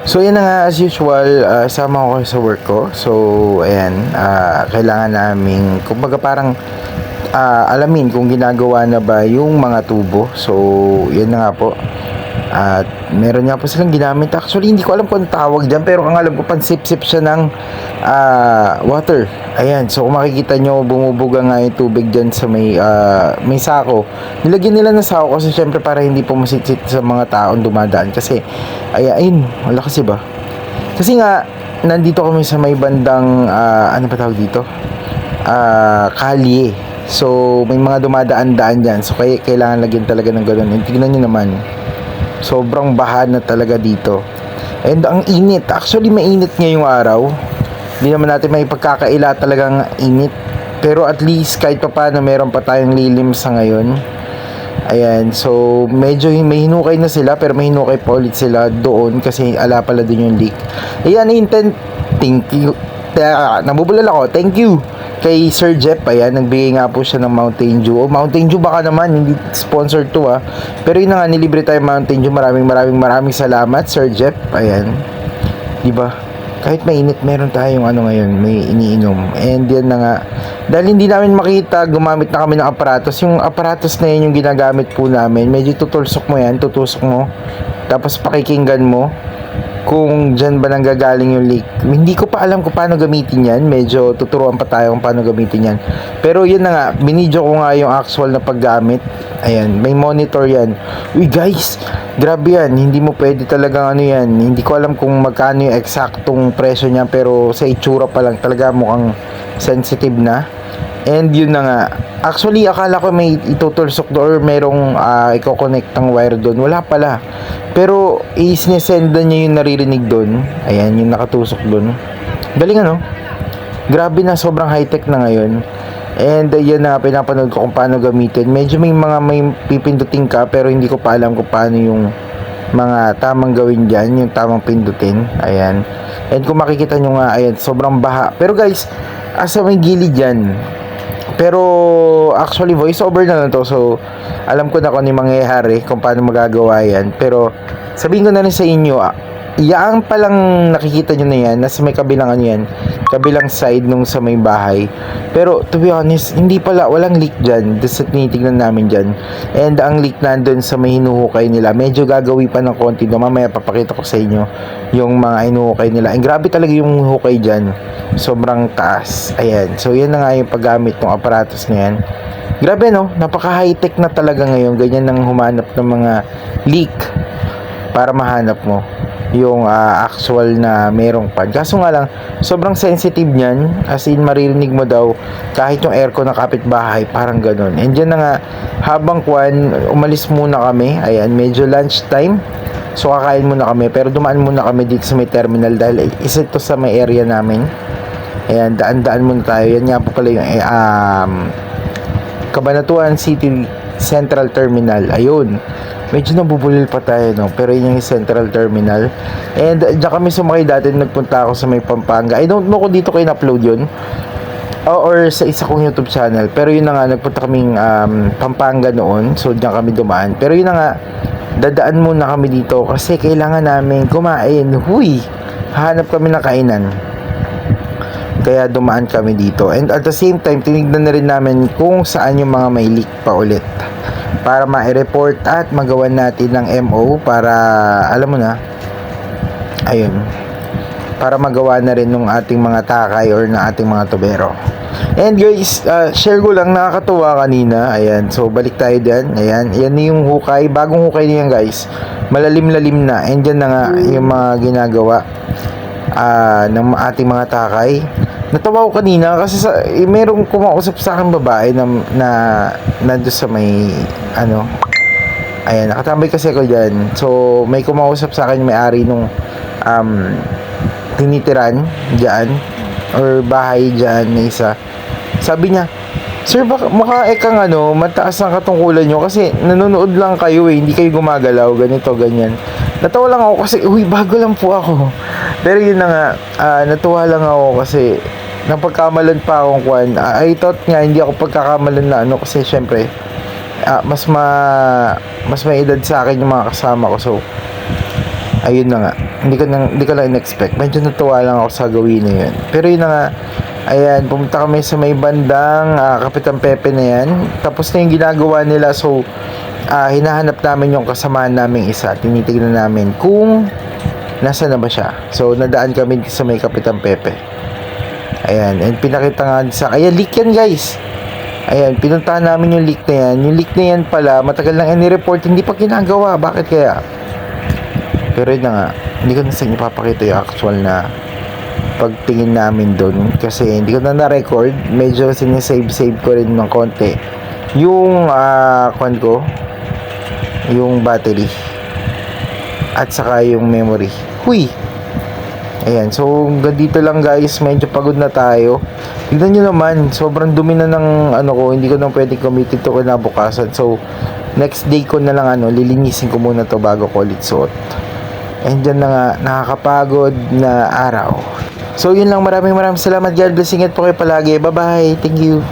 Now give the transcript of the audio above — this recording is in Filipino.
So yan na nga, as usual, sama ko kayo sa work ko. So ayan, kailangan naming kumbaga parang alamin kung ginagawa na ba yung mga tubo. So yan na nga po. At meron nga po silang ginamit. Actually, hindi ko alam kung tawag dyan, pero ang alam ko, pansip-sip siya ng water. Ayan, so kung makikita nyo, bumubuga nga yung tubig dyan sa may sako. Nilagyan nila ng sako kasi syempre para hindi po masitsit sa mga taong dumadaan. Kasi, ayun, wala kasi ba? Kasi nga, nandito kami sa may bandang, ano pa tawag dito? Kalye. So, may mga dumadaan-daan dyan. So, kailangan lagyan talaga ng ganun. And tignan nyo naman, sobrang baha na talaga dito. And ang init. Actually, mainit ngayong araw. Hindi naman natin may pagkakaila talagang init. Pero at least kahit pa paano meron pa tayong lilim sa ngayon. Ayan. So, medyo may hinukay na sila pero may hinukay pa ulit sila doon kasi ala pala din yung leak. Ayan, thank you. Nabubulal ako. Thank you kay Sir Jeff. Ayan, nagbigay nga po siya ng Mountain Dew. Mountain Dew baka naman, hindi sponsored to pero yun na nga, nilibre tayo Mountain Dew. Maraming salamat Sir Jeff. Ayan, diba? Kahit mainit, meron tayong ngayon, may iniinom. And yan na nga, dahil hindi namin makita, gumamit na kami ng aparatos. Yung aparatos na yun yung ginagamit po namin. Medyo tutusok mo yan, tutusok mo. Tapos pakikinggan mo kung dyan ba nanggagaling yung leak. Hindi ko pa alam kung paano gamitin yan. Medyo tuturuan pa tayo kung paano gamitin yan. Pero yun na nga, binidyo ko nga yung actual na paggamit. Ayan, may monitor yan. Uy guys, grabe yan. Hindi mo pwede talagang yan. Hindi ko alam kung magkano yung eksaktong presyo niya. Pero sa itsura pa lang talaga mukhang sensitive na. And yun na nga. Actually, akala ko may itutulsok doon or merong i-connect ang wire doon. Wala pala. Pero isinesendan niya yung naririnig doon. Ayan, yung nakatusok doon. Galing Grabe na, sobrang high-tech na ngayon. And yan na, pinapanood ko kung paano gamitin. Medyo may pipindutin ka pero hindi ko pa alam kung paano yung mga tamang gawin dyan, yung tamang pindutin. Ayan. And kung makikita nyo nga, ayan, sobrang baha. Pero guys, asa may gilid yan. Pero actually voice over na lang to. So alam ko na kung ano yung mangyayari, kung paano magagawa yan. Pero sabihin ko na rin sa inyo, yaan palang nakikita nyo na yan, nasa may kabilang yan, kabilang side nung sa may bahay. Pero to be honest, hindi pala, walang leak dyan. Sa tinitignan namin dyan. And ang leak nandun sa may hinuhukay nila. Medyo gagawi pa ng konti doon. Mamaya papakita ko sa inyo yung mga hinuhukay nila. And grabe talaga yung hukay dyan. Sobrang taas. Ayan. So yan na nga yung paggamit ng aparatos na yan. Grabe napaka high-tech na talaga ngayon. Ganyan nang humanap ng mga leak para mahanap mo yung actual na merong pan. Kaso nga lang, sobrang sensitive niyan. As in, maririnig mo daw kahit yung aircon ng kapitbahay, parang ganun. And dyan na nga, habang umalis muna kami. Ayan, medyo lunch time. So, kakain muna kami. Pero dumaan muna kami dito sa may terminal dahil isa ito sa may area namin. Ayan, daan-daan muna tayo. Yan nga po pala yung Cabanatuan City Central Terminal. Ayun. Medyo nabubulil pa tayo pero yun yung Central Terminal. And diyan kami sumakay dati, nagpunta ako sa may Pampanga. I don't know kung dito kayo na-upload yun or sa isa kong YouTube channel. Pero yun na nga, nagpunta kaming Pampanga noon. So diyan kami dumaan. Pero yun na nga, dadaan muna kami dito kasi kailangan namin kumain. Huy! Hanap kami ng kainan. Kaya dumaan kami dito. And at the same time, tinignan na rin namin kung saan yung mga may leak pa ulit. Para ma-report at magawan natin ng MO para, alam mo na, ayun, para magawa na rin ng ating mga takay or ng ating mga tubero. And guys, share ko lang, nakakatuwa kanina. Ayan, so balik tayo dyan. Ayan, yan yung hukay. Bagong hukay niyan guys. Malalim-lalim na. And dyan na nga yung mga ginagawa ng ating mga takay. Natawa ko kanina kasi merong kumausap sa akin babae na nandun sa may ayan, nakatambay kasi ako dyan. So may kumausap sa akin yung may-ari nung tinitiran dyan or bahay dyan na isa. Sabi niya, "Sir, baka mukha ekang mataas ang katungkulan nyo kasi nanonood lang kayo hindi kayo gumagalaw, ganito, ganyan." Natawa lang ako kasi, bago lang po ako. Pero yun na nga, natuwa lang ako kasi napagkamalan pa akong I thought nga hindi ako pagkakamalan na kasi syempre mas may edad sa akin yung mga kasama ko. So Ayun na nga. Hindi ko lang in-expect. Medyo natuwa lang ako sa gawin na yun. Pero yun na nga. Ayan, pumunta kami sa may bandang Kapitan Pepe na yan. Tapos na yung ginagawa nila. So, hinahanap namin yung kasamaan namin isa. Tinitignan namin kung nasa na ba siya. So, nadaan kami sa may Kapitan Pepe. Ayan, and pinakita nga sa... Ayan, leak yan guys. Ayan, pinuntahan namin yung leak na yan. Yung leak na yan pala, matagal lang report hindi pa ginagawa. Bakit kaya? Pero yun na nga, hindi ko na sa inyo papakita yung actual na pagtingin namin doon. Kasi hindi ko na na-record. Medyo sinisave ko rin ng konti. Yung, yung battery. At saka yung memory. Huy! Ayan, so hanggang dito lang guys, medyo pagod na tayo. Tignan nyo naman, sobrang dumi na ng ko, hindi ko na pwedeng committed to kinabukasan. So, next day ko na lang lilinisin ko muna to bago ko ulit suot. And dyan na nga, nakakapagod na araw. So, yun lang, maraming salamat. God bless, ingat po kayo palagi. Bye-bye, thank you.